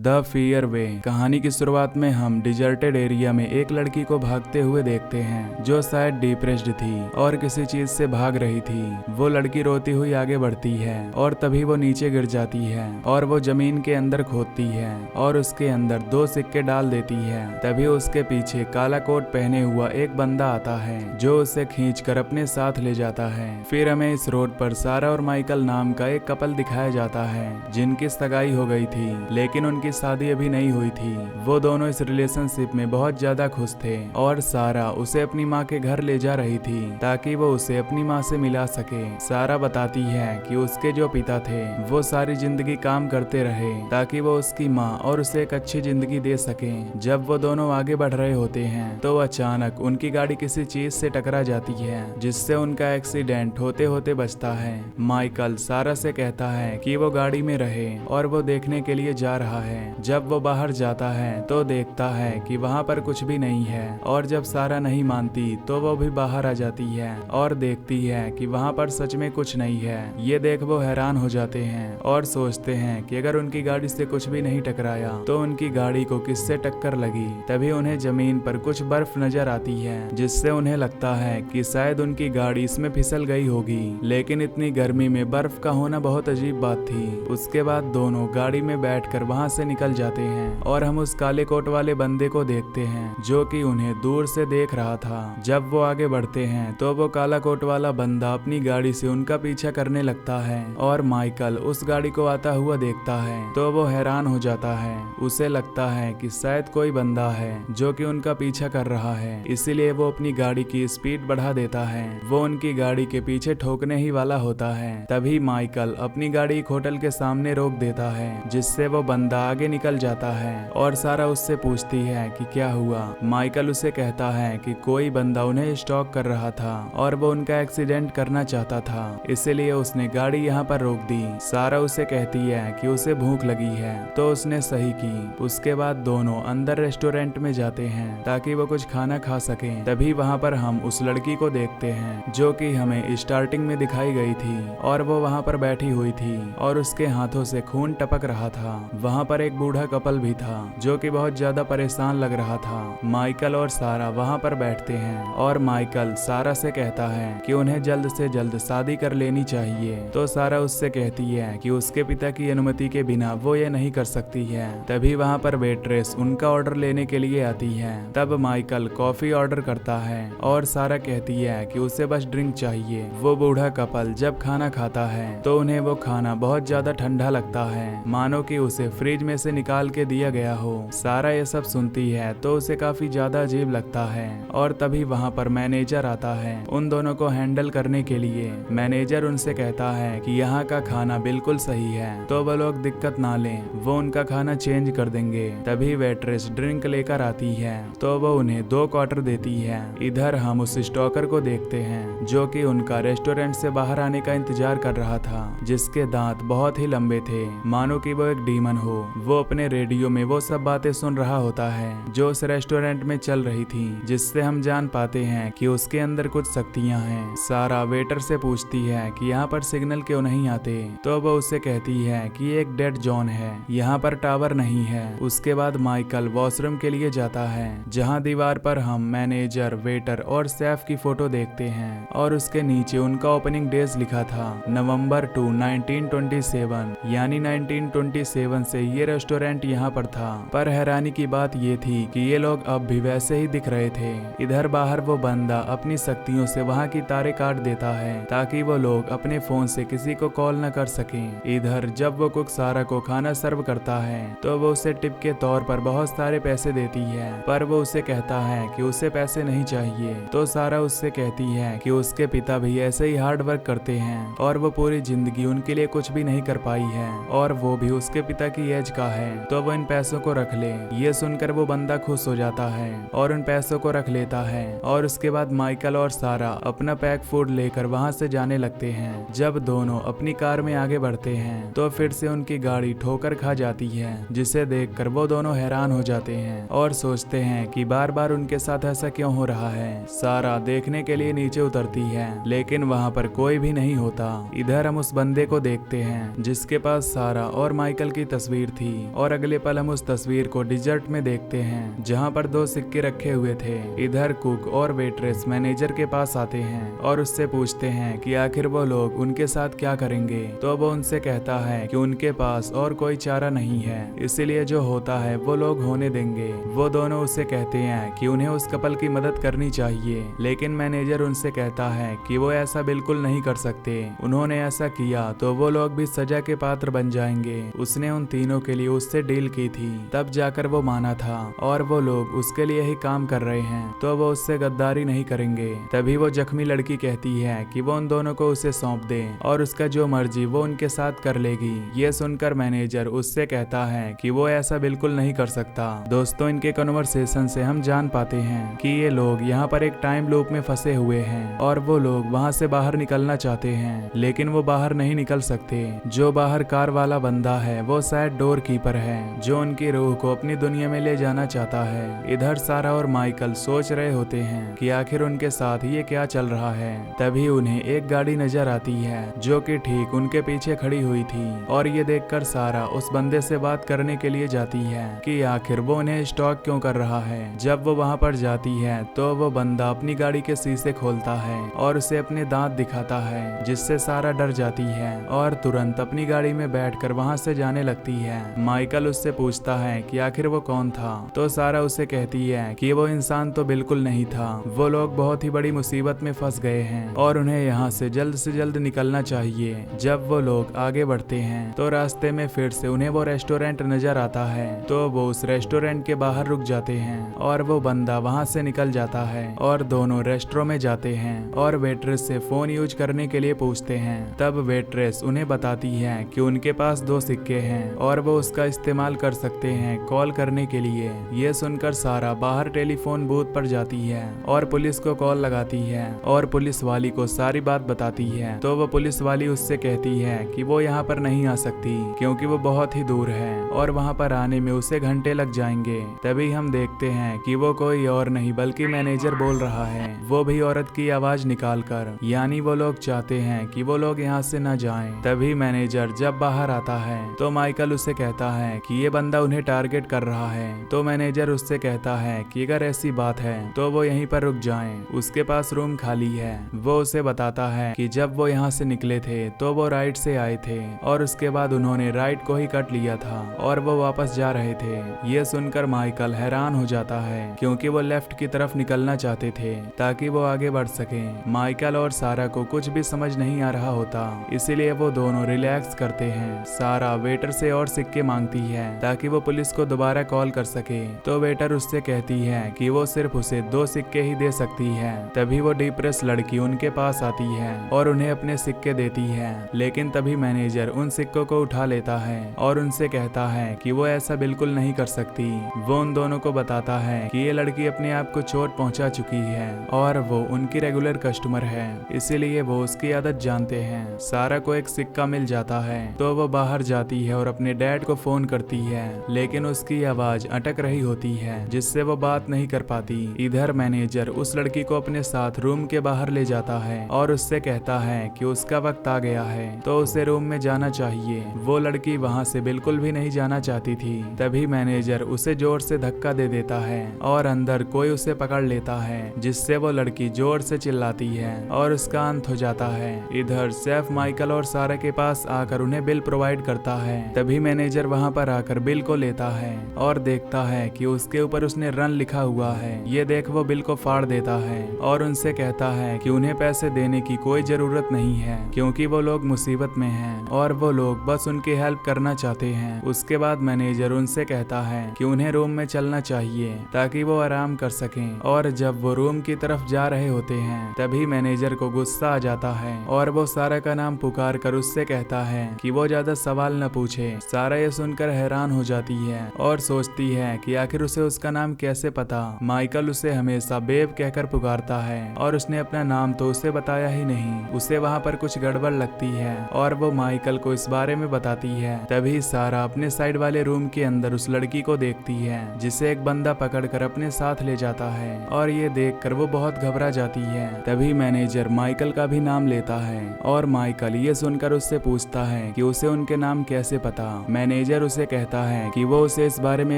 The fear वे। कहानी की शुरुआत में हम डिजर्टेड एरिया में एक लड़की को भागते हुए देखते हैं जो शायद डिप्रेस्ड थी और किसी चीज से भाग रही थी। वो लड़की रोती हुई आगे बढ़ती है और तभी वो नीचे गिर जाती है और वो जमीन के अंदर खोदती है और उसके अंदर 2 सिक्के डाल देती है। तभी उसके पीछे काला कोट पहने हुआ एक बंदा आता है जो उसे खींचकर अपने साथ ले जाता है। फिर हमें इस रोड पर सारा और माइकल नाम का एक कपल दिखाया जाता है जिनकी सगाई हो गई थी लेकिन उनकी शादी अभी नहीं हुई थी। वो दोनों इस रिलेशनशिप में बहुत ज्यादा खुश थे और सारा उसे अपनी माँ के घर ले जा रही थी ताकि वो उसे अपनी माँ से मिला सके। सारा बताती है कि उसके जो पिता थे वो सारी जिंदगी काम करते रहे ताकि वो उसकी माँ और उसे एक अच्छी जिंदगी दे सके। जब वो दोनों आगे बढ़ रहे होते हैं तो अचानक उनकी गाड़ी किसी चीज से टकरा जाती है जिससे उनका एक्सीडेंट होते होते बचता है। माइकल सारा से कहता है कि वो गाड़ी में रहे और वो देखने के लिए जा रहा है। जब वो बाहर जाता है तो देखता है कि वहाँ पर कुछ भी नहीं है और जब सारा नहीं मानती तो वो भी बाहर आ जाती है और देखती है कि वहाँ पर सच में कुछ नहीं है। ये देख वो हैरान हो जाते हैं और सोचते हैं कि अगर उनकी गाड़ी से कुछ भी नहीं टकराया तो उनकी गाड़ी को किससे टक्कर लगी। तभी उन्हें जमीन पर कुछ बर्फ नजर आती है जिससे उन्हें लगता है कि शायद उनकी गाड़ी इसमें फिसल गई होगी, लेकिन इतनी गर्मी में बर्फ का होना बहुत अजीब बात थी। उसके बाद दोनों गाड़ी में बैठकर वहां से निकल जाते हैं और हम उस काले कोट वाले बंदे को देखते हैं जो कि उन्हें दूर से देख रहा था। जब वो आगे बढ़ते हैं तो वो काला कोट वाला बंदा अपनी गाड़ी से उनका पीछा करने लगता है और माइकल उस गाड़ी को आता हुआ देखता है तो वो हैरान हो जाता है। उसे लगता है कि शायद कोई बंदा है जो कि उनका पीछा कर रहा है, इसीलिए वो अपनी गाड़ी की स्पीड बढ़ा देता है। वो उनकी गाड़ी के पीछे ठोकने ही वाला होता है। तभी माइकल अपनी गाड़ी एक होटल के सामने रोक देता है जिससे वो बंदा आगे निकल जाता है और सारा उससे पूछती है कि क्या हुआ। माइकल उसे कहता है कि कोई बंदा उन्हें स्टॉक कर रहा था और वो उनका एक्सीडेंट करना चाहता था, इसीलिए उसने गाड़ी यहाँ पर रोक दी। सारा उसे कहती है कि उसे भूख लगी है तो उसने सही की। उसके बाद दोनों अंदर रेस्टोरेंट में जाते हैं ताकि वो कुछ खाना खा सकें। तभी वहाँ पर हम उस लड़की को देखते हैं जो कि हमें स्टार्टिंग में दिखाई गई थी और वो वहाँ पर बैठी हुई थी और उसके हाथों से खून टपक रहा था। वहाँ पर एक बूढ़ा कपल भी था जो कि बहुत ज्यादा परेशान लग रहा था। माइकल और सारा वहाँ पर बैठते हैं और माइकल सारा से कहता है कि उन्हें जल्द से जल्द शादी कर लेनी चाहिए। तो सारा उससे कहती है कि उसके पिता की अनुमति के बिना वो ये नहीं कर सकती है। तभी वहाँ पर वेट्रेस उनका ऑर्डर लेने के लिए आती है। तब माइकल कॉफी ऑर्डर करता है और सारा कहती है कि उसे बस ड्रिंक चाहिए। वो बूढ़ा कपल जब खाना खाता है तो उन्हें वो खाना बहुत ज्यादा ठंडा लगता है, मानो कि उसे फ्रिज में से निकाल के दिया गया हो। सारा ये सब सुनती है तो उसे काफी ज्यादा अजीब लगता है और तभी वहाँ पर मैनेजर आता है उन दोनों को हैंडल करने के लिए। मैनेजर उनसे कहता है कि यहाँ का खाना बिल्कुल सही है तो वो लोग दिक्कत ना लें, वो उनका खाना चेंज कर देंगे। तभी वेट्रेस ड्रिंक लेकर आती है तो वो उन्हें 2 क्वार्टर देती है। इधर हम उस स्टॉकर को देखते हैं जो कि उनका रेस्टोरेंट से बाहर आने का इंतजार कर रहा था, जिसके दांत बहुत ही लंबे थे, मानो कि वो एक डीमन हो। वो अपने रेडियो में वो सब बातें सुन रहा होता है जो उस रेस्टोरेंट में चल रही थी, जिससे हम जान पाते हैं कि उसके अंदर कुछ शक्तियां हैं। सारा वेटर से पूछती है कि यहाँ पर सिग्नल क्यों नहीं आते तो वो उसे कहती है कि एक डेड जोन है, यहाँ पर टावर नहीं है। उसके बाद माइकल वॉशरूम के लिए जाता है जहाँ दीवार पर हम मैनेजर, वेटर और शेफ की फोटो देखते हैं और उसके नीचे उनका ओपनिंग डेज लिखा था नवंबर 2, 1927, यानी 1927 से ये रेस्टोरेंट यहाँ पर था। पर हैरानी की बात ये थी कि ये लोग अब भी वैसे ही दिख रहे थे। इधर बाहर वो बंदा अपनी शक्तियों से वहाँ की तारें काट देता है ताकि वो लोग अपने फोन से किसी को कॉल न कर सकें। इधर जब वो कुक सारा को खाना सर्व करता है तो वो उसे टिप के तौर पर बहुत सारे पैसे देती है, पर वो उसे कहता है कि उसे पैसे नहीं चाहिए। तो सारा उससे कहती है कि उसके पिता भी ऐसे ही हार्ड वर्क करते हैं और वो पूरी जिंदगी उनके लिए कुछ भी नहीं कर पाई है और वो भी उसके पिता की एज का है, तो वो इन पैसों को रख ले। ये सुनकर वो बंदा खुश हो जाता है और उन पैसों को रख लेता है और उसके बाद माइकल और सारा अपना पैक फूड लेकर वहाँ से जाने लगते हैं। जब दोनों अपनी कार में आगे बढ़ते हैं तो फिर से उनकी गाड़ी ठोकर खा जाती है, जिसे देखकर वो दोनों हैरान हो जाते हैं और सोचते हैं कि बार बार उनके साथ ऐसा क्यों हो रहा है। सारा देखने के लिए नीचे उतरती है लेकिन वहाँ पर कोई भी नहीं होता। इधर हम उस बंदे को देखते हैं जिसके पास सारा और माइकल की तस्वीर थी थी और अगले पल हम उस तस्वीर को डिजर्ट में देखते हैं जहाँ पर 2 सिक्के रखे हुए थे। इधर कुक और वेट्रेस मैनेजर के पास आते हैं और उससे पूछते हैं कि आखिर वो लोग उनके साथ क्या करेंगे। तो वो उनसे कहता है कि उनके पास और कोई चारा नहीं है, इसीलिए जो होता है वो लोग होने देंगे। वो दोनों उससे कहते हैं कि उन्हें उस कपल की मदद करनी चाहिए, लेकिन मैनेजर उनसे कहता है कि वो ऐसा बिल्कुल नहीं कर सकते। उन्होंने ऐसा किया तो वो लोग भी सजा के पात्र बन जाएंगे। उसने उन तीनों के लिए उससे डील की थी, तब जाकर वो माना था और वो लोग उसके लिए ही काम कर रहे हैं, तो वो उससे गद्दारी नहीं करेंगे। तभी वो जख्मी लड़की कहती है कि वो उन दोनों को उसे सौंप दे और उसका जो मर्जी वो उनके साथ कर लेगी। ये सुनकर मैनेजर उससे कहता है कि वो ऐसा बिल्कुल नहीं कर सकता। दोस्तों, इनके कन्वर्सेशन से हम जान पाते हैं कि ये लोग यहाँ पर एक टाइम लूप में फंसे हुए हैं और वो लोग वहाँ से बाहर निकलना चाहते हैं, लेकिन वो बाहर नहीं निकल सकते। जो बाहर कार वाला बंदा है वो शायद डोर कीपर है, जो उनकी रूह को अपनी दुनिया में ले जाना चाहता है। इधर सारा और माइकल सोच रहे होते हैं कि आखिर उनके साथ ये क्या चल रहा है। तभी उन्हें एक गाड़ी नजर आती है जो कि ठीक उनके पीछे खड़ी हुई थी और ये देखकर सारा उस बंदे से बात करने के लिए जाती है कि आखिर वो उन्हें स्टॉक क्यों कर रहा है। जब वो वहाँ पर जाती है तो वो बंदा अपनी गाड़ी के शीशे खोलता है और उसे अपने दांत दिखाता है, जिससे सारा डर जाती है और तुरंत अपनी गाड़ी में बैठकर वहाँ से जाने लगती है। माइकल उससे पूछता है कि आखिर वो कौन था, तो सारा उसे कहती है कि वो इंसान तो बिल्कुल नहीं था, वो लोग बहुत ही बड़ी मुसीबत में फंस गए हैं और उन्हें यहाँ से जल्द निकलना चाहिए। जब वो लोग आगे बढ़ते हैं तो रास्ते में फिर से उन्हें वो रेस्टोरेंट नजर आता है, तो वो उस रेस्टोरेंट के बाहर रुक जाते हैं और वो बंदा वहाँ से निकल जाता है और दोनों रेस्टोरेंट में जाते हैं और वेट्रेस से फोन यूज करने के लिए पूछते हैं। तब वेट्रेस उन्हें बताती है कि उनके पास 2 सिक्के हैं और वो उसका इस्तेमाल कर सकते हैं कॉल करने के लिए। ये सुनकर सारा बाहर टेलीफोन बूथ पर जाती है और पुलिस को कॉल लगाती है और पुलिस वाली को सारी बात बताती है। तो वो पुलिस वाली उससे कहती है कि वो यहाँ पर नहीं आ सकती क्योंकि वो बहुत ही दूर है और वहाँ पर आने में उसे घंटे लग जाएंगे। तभी हम देखते हैं कि वो कोई और नहीं बल्कि मैनेजर बोल रहा है, वो भी औरत की आवाज निकालकर, यानी वो लोग चाहते हैं कि वो लोग यहाँ से न जाएं। तभी मैनेजर जब बाहर आता है तो माइकल उसे कहता है कि ये बंदा उन्हें टारगेट कर रहा है। तो मैनेजर उससे कहता है कि अगर ऐसी बात है तो वो यहीं पर रुक जाएं, उसके पास रूम खाली है। वो उसे बताता है कि जब वो यहाँ से निकले थे तो वो राइट से आए थे और उसके बाद उन्होंने राइट को ही कट लिया था और वो वापस जा रहे थे। ये सुनकर माइकल हैरान हो जाता है क्योंकि वो लेफ्ट की तरफ निकलना चाहते थे ताकि वो आगे बढ़ सके। माइकल और सारा को कुछ भी समझ नहीं आ रहा होता, इसीलिए वो दोनों रिलैक्स करते हैं। सारा वेटर से और सिक्के मांगती है ताकि वो पुलिस को दोबारा कॉल कर सके, तो वेटर उससे कहती है कि वो सिर्फ उसे 2 सिक्के ही दे सकती है। तभी वो डिप्रेस लड़की उनके पास आती है और उन्हें अपने सिक्के देती है, लेकिन तभी मैनेजर उन सिक्कों को उठा लेता है और उनसे कहता है कि वो ऐसा बिल्कुल नहीं कर सकती। वो उन दोनों को बताता है कि ये लड़की अपने आप को चोट पहुंचा चुकी है और वो उनकी रेगुलर कस्टमर है, इसीलिए वो उसकी आदत जानते हैं। सारा को एक सिक्का मिल जाता है तो वो बाहर जाती है और अपने डैड को फोन करती है, लेकिन उसकी आवाज अटक रही होती है जिससे वो बात नहीं कर पाती। इधर मैनेजर उस लड़की को अपने साथ रूम के बाहर ले जाता है और उससे कहता है कि उसका वक्त आ गया है तो उसे रूम में जाना चाहिए। वो लड़की वहाँ से बिल्कुल भी नहीं जाना चाहती थी। तभी मैनेजर उसे जोर से धक्का दे देता है और अंदर कोई उसे पकड़ लेता है, जिससे वो लड़की जोर से चिल्लाती है और उसका अंत हो जाता है। इधर शेफ माइकल और सारा के पास आकर उन्हें बिल प्रोवाइड करता है। तभी मैनेजर वहाँ पर आकर बिल को लेता है और देखता है कि उसके ऊपर उसने रन लिखा हुआ है। ये देख वो बिल को फाड़ देता है और उनसे कहता है कि उन्हें पैसे देने की कोई जरूरत नहीं है क्योंकि वो लोग मुसीबत में हैं और वो लोग बस उनकी हेल्प करना चाहते हैं। उसके बाद मैनेजर उनसे कहता है कि उन्हें रूम में चलना चाहिए ताकि वो आराम कर सकें, और जब वो रूम की तरफ जा रहे होते हैं तभी मैनेजर को गुस्सा आ जाता है और वो सारा का नाम पुकार कर उससे कहता है कि वो ज्यादा सवाल न पूछे। सारा ये सुनकर हैरान हो जाती है और सोचती है कि आखिर उसे उसका नाम कैसे पता। माइकल उसे हमेशा बेब कहकर पुकारता है और उसने अपना नाम तो उसे बताया ही नहीं। उसे वहाँ पर कुछ गड़बड़ लगती है और वो माइकल को इस बारे में बताती है। तभी सारा अपने साइड वाले रूम के अंदर उस लड़की को देखती है जिसे एक बंदा पकड़कर अपने साथ ले जाता है और ये देखकर वो बहुत घबरा जाती है। तभी मैनेजर माइकल का भी नाम लेता है और माइकल ये सुनकर उससे पूछता है कि उसे उनके नाम कैसे पता। मैनेजर मैनेजर उसे कहता है कि वो उसे इस बारे में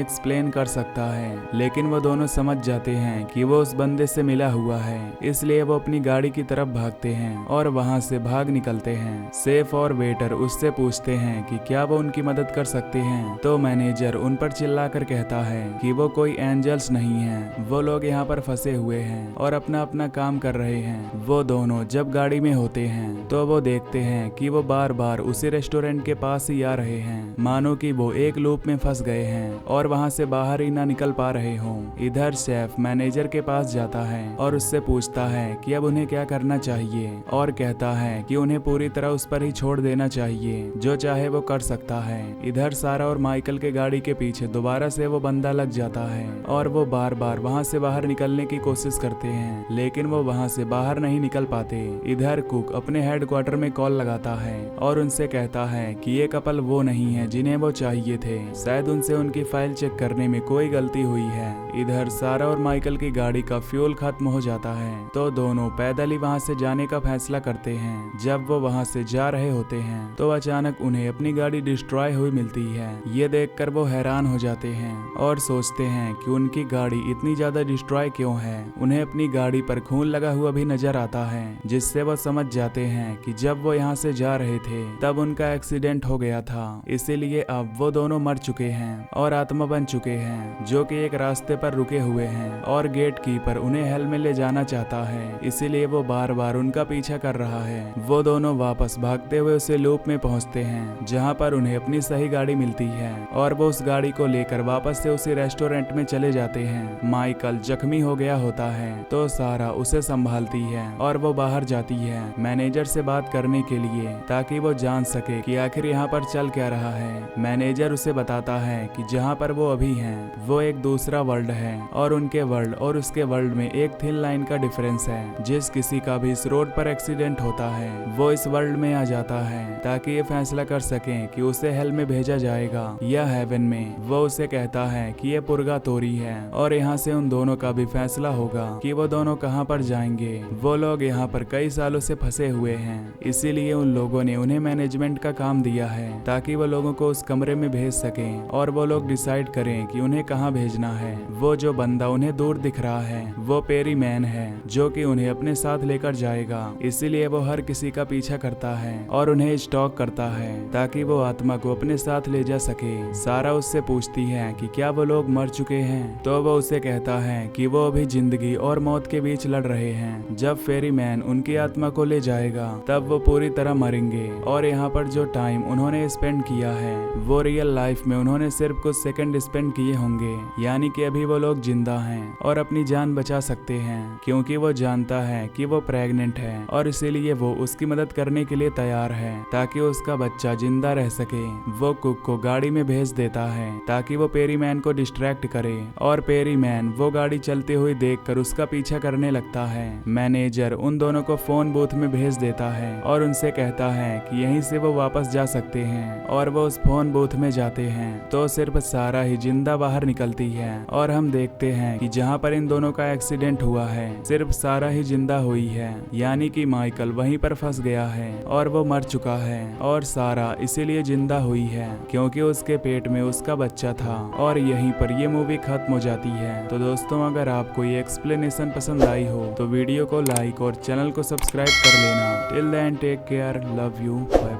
एक्सप्लेन कर सकता है, लेकिन वो दोनों समझ जाते हैं कि वो उस बंदे से मिला हुआ है, इसलिए वो अपनी गाड़ी की तरफ भागते हैं और वहां से भाग निकलते हैं। सेफ और वेटर उससे पूछते हैं कि क्या वो उनकी मदद कर सकते हैं, तो मैनेजर उन पर चिल्लाकर कहता है कि वो कोई एंजल्स नहीं है, वो लोग यहाँ पर फंसे हुए हैं और अपना अपना काम कर रहे हैं। वो दोनों जब गाड़ी में होते हैं तो वो देखते हैं कि वो बार बार उसी रेस्टोरेंट के पास ही आ रहे हैं, मानो कि वो एक लूप में फंस गए हैं और वहां से बाहर ही ना निकल पा रहे हों। इधर शेफ मैनेजर के पास जाता है और उससे पूछता है कि अब उन्हें क्या करना चाहिए, और कहता है कि उन्हें पूरी तरह उस पर ही छोड़ देना चाहिए, जो चाहे वो कर सकता है। इधर सारा और माइकल के गाड़ी के पीछे दोबारा से वो बंदा लग जाता है और वो बार बार वहां से बाहर निकलने की कोशिश करते हैं, लेकिन वो वहां से बाहर नहीं निकल पाते। इधर कुक अपने हेडक्वार्टर में कॉल लगाता है और उनसे कहता है कि ये कपल वो नहीं है जिन्हें वो चाहिए थे, शायद उनसे उनकी फाइल चेक करने में कोई गलती हुई है। इधर सारा और माइकल की गाड़ी का फ्यूल खत्म हो जाता है तो दोनों पैदल ही वहां से जाने का फैसला करते हैं। जब वो वहां से जा रहे होते हैं तो अचानक उन्हें अपनी गाड़ी डिस्ट्रॉय हुई मिलती है। ये देखकर वो हैरान हो जाते हैं और सोचते हैं कि उनकी गाड़ी इतनी ज्यादा डिस्ट्रॉय क्यों है। उन्हें अपनी गाड़ी पर खून लगा हुआ भी नजर आता है, जिससे वो समझ जाते हैं कि जब वो यहाँ से जा रहे थे तब उनका एक्सीडेंट हो गया था, इसीलिए अब वो दोनों मर चुके हैं और आत्मा बन चुके हैं, जो कि एक रास्ते पर रुके हुए हैं और गेट कीपर उन्हें हेल में ले जाना चाहता है, इसीलिए वो बार बार उनका पीछा कर रहा है। वो दोनों वापस भागते हुए उसे लूप में पहुंचते हैं जहां पर उन्हें अपनी सही गाड़ी मिलती है और वो उस गाड़ी को लेकर वापस से उसी रेस्टोरेंट में चले जाते हैं। माइकल जख्मी हो गया होता है तो सारा उसे संभालती है और वो बाहर जाती है मैनेजर से बात करने के लिए, ताकि वो जान सके कि आखिर यहाँ पर चल क्या रहा है। मैनेजर उसे बताता है कि जहाँ पर वो अभी हैं वो एक दूसरा वर्ल्ड है और उनके वर्ल्ड और उसके वर्ल्ड में एक थिन लाइन का डिफरेंस है। जिस किसी का भी इस रोड पर एक्सीडेंट होता है वो इस वर्ल्ड में आ जाता है ताकि ये फैसला कर सकें कि उसे हेल में भेजा जाएगा या हेवन में। वो उसे कहता है कि ये पुर्गातोरी है और यहाँ से उन दोनों का भी फैसला होगा कि वो दोनों कहाँ पर जाएंगे। वो लोग यहाँ पर कई सालों से फंसे हुए हैं, इसीलिए उन लोगों ने उन्हें मैनेजमेंट का काम दिया है ताकि वो लोगों को उस कमरे में भेज सकें और वो लोग डिसाइड करें कि उन्हें कहाँ भेजना है। वो जो बंदा उन्हें दूर दिख रहा है वो पेरी मैन है, जो कि उन्हें अपने साथ लेकर जाएगा, इसीलिए वो हर किसी का पीछा करता है और उन्हें स्टॉक करता है ताकि वो आत्मा को अपने साथ ले जा सके। सारा उससे पूछती है कि क्या वो लोग मर चुके हैं, तो वो उसे कहता है कि वो अभी जिंदगी और मौत के बीच लड़ रहे हैं। जब फेरी मैन उनकी आत्मा को ले जाएगा तब वो पूरी तरह मरेंगे और यहाँ पर जो टाइम उन्होंने स्पेंड किया है वो रियल लाइफ में उन्होंने सिर्फ कुछ सेकंड स्पेंड किए होंगे, यानी कि अभी वो लोग जिंदा हैं और अपनी जान बचा सकते हैं, क्योंकि वो जानता है कि वो प्रेग्नेंट है और इसीलिए वो उसकी मदद करने के लिए तैयार है ताकि उसका बच्चा जिंदा रह सके। वो कुक को गाड़ी में भेज देता है ताकि वो पेरी मैन को डिस्ट्रैक्ट करे और पेरी मैन वो गाड़ी चलते हुए देखकर उसका पीछा करने लगता है। मैनेजर उन दोनों को फोन बूथ में भेज देता है और उनसे कहता है कि यहीं से वो वापस जा सकते हैं और वो उस फोन बूथ में जाते हैं तो सिर्फ सारा ही जिंदा बाहर निकलती है और हम देखते हैं कि जहाँ पर इन दोनों का एक्सीडेंट हुआ है सिर्फ सारा ही जिंदा हुई है, यानी कि माइकल वहीं पर फंस गया है और वो मर चुका है और सारा इसीलिए जिंदा हुई है क्योंकि उसके पेट में उसका बच्चा था। और यहीं पर ये मूवी खत्म हो जाती है। तो दोस्तों अगर आपको ये एक्सप्लेनेशन पसंद आई हो तो वीडियो को लाइक और चैनल को सब्सक्राइब कर लेना। Till then take care, love you, bye bye.